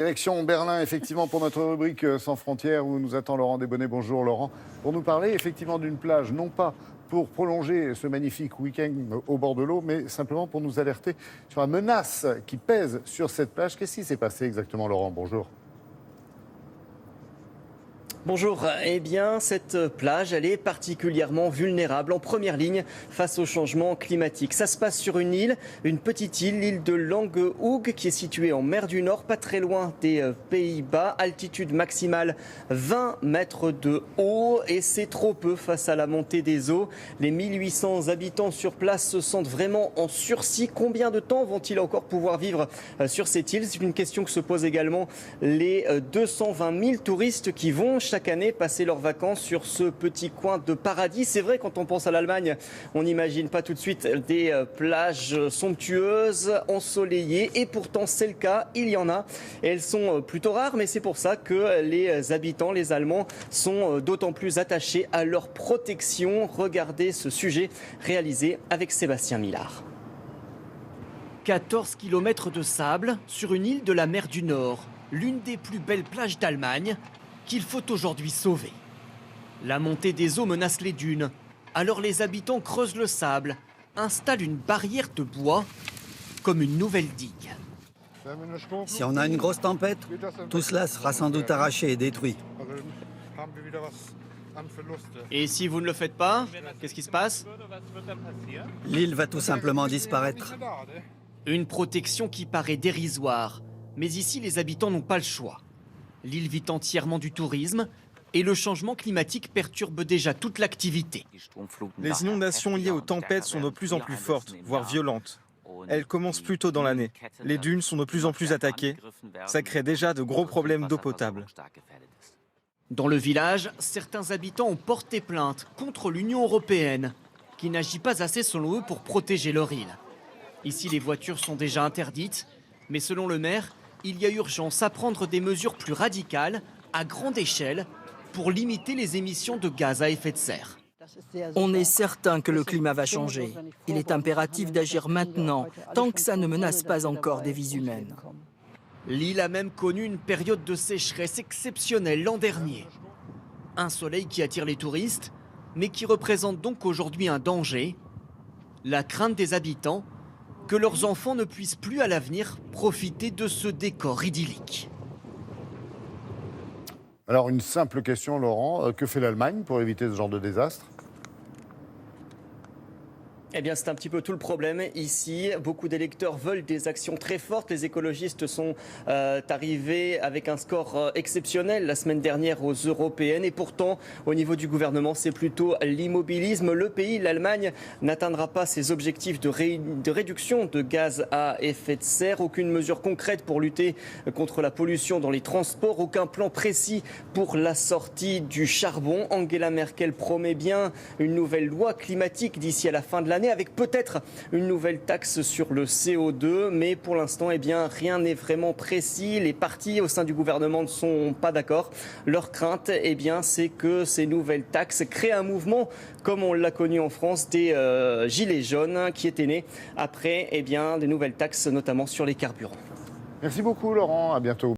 Direction Berlin, effectivement, pour notre rubrique Sans frontières, où nous attend Laurent Desbonnets. Bonjour Laurent, pour nous parler effectivement d'une plage, non pas pour prolonger ce magnifique week-end au bord de l'eau, mais simplement pour nous alerter sur la menace qui pèse sur cette plage. Qu'est-ce qui s'est passé exactement, Laurent? Bonjour. Bonjour, eh bien cette plage, elle est particulièrement vulnérable, en première ligne face au changement climatique. Ça se passe sur une île, une petite île, l'île de Langeoog, qui est située en mer du Nord, pas très loin des Pays-Bas, altitude maximale 20 mètres de haut, et c'est trop peu face à la montée des eaux. Les 1800 habitants sur place se sentent vraiment en sursis. Combien de temps vont-ils encore pouvoir vivre sur cette île? C'est une question que se posent également les 220 000 touristes qui vont chaque année passer leurs vacances sur ce petit coin de paradis. C'est vrai, quand on pense à l'Allemagne, on n'imagine pas tout de suite des plages somptueuses, ensoleillées, et pourtant c'est le cas, il y en a. Et elles sont plutôt rares, mais c'est pour ça que les habitants, les Allemands, sont d'autant plus attachés à leur protection. Regardez ce sujet réalisé avec Sébastien Millard. 14 km de sable sur une île de la mer du Nord, l'une des plus belles plages d'Allemagne, qu'il faut aujourd'hui sauver. La montée des eaux menace les dunes. Alors les habitants creusent le sable, installent une barrière de bois comme une nouvelle digue. Si on a une grosse tempête, tout cela sera sans doute arraché et détruit. Et si vous ne le faites pas, qu'est-ce qui se passe? L'île va tout simplement disparaître. Une protection qui paraît dérisoire. Mais ici, les habitants n'ont pas le choix. L'île vit entièrement du tourisme et le changement climatique perturbe déjà toute l'activité. Les inondations liées aux tempêtes sont de plus en plus fortes, voire violentes. Elles commencent plus tôt dans l'année. Les dunes sont de plus en plus attaquées. Ça crée déjà de gros problèmes d'eau potable. Dans le village, certains habitants ont porté plainte contre l'Union européenne, qui n'agit pas assez selon eux pour protéger leur île. Ici, les voitures sont déjà interdites, mais selon le maire, il y a urgence à prendre des mesures plus radicales, à grande échelle, pour limiter les émissions de gaz à effet de serre. On est certain que le climat va changer. Il est impératif d'agir maintenant, tant que ça ne menace pas encore des vies humaines. L'île a même connu une période de sécheresse exceptionnelle l'an dernier. Un soleil qui attire les touristes, mais qui représente donc aujourd'hui un danger. La crainte des habitants que leurs enfants ne puissent plus à l'avenir profiter de ce décor idyllique. Alors, une simple question, Laurent. Que fait l'Allemagne pour éviter ce genre de désastre? Eh bien, c'est un petit peu tout le problème ici. Beaucoup d'électeurs veulent des actions très fortes. Les écologistes sont arrivés avec un score exceptionnel la semaine dernière aux européennes. Et pourtant, au niveau du gouvernement, c'est plutôt l'immobilisme. Le pays, l'Allemagne, n'atteindra pas ses objectifs de réduction de gaz à effet de serre. Aucune mesure concrète pour lutter contre la pollution dans les transports. Aucun plan précis pour la sortie du charbon. Angela Merkel promet bien une nouvelle loi climatique d'ici à la fin de l'année, avec peut-être une nouvelle taxe sur le CO2, mais pour l'instant, eh bien, rien n'est vraiment précis. Les partis au sein du gouvernement ne sont pas d'accord. Leur crainte, eh bien, c'est que ces nouvelles taxes créent un mouvement, comme on l'a connu en France, des gilets jaunes, qui étaient nés après, eh bien, des nouvelles taxes, notamment sur les carburants. Merci beaucoup, Laurent. À bientôt.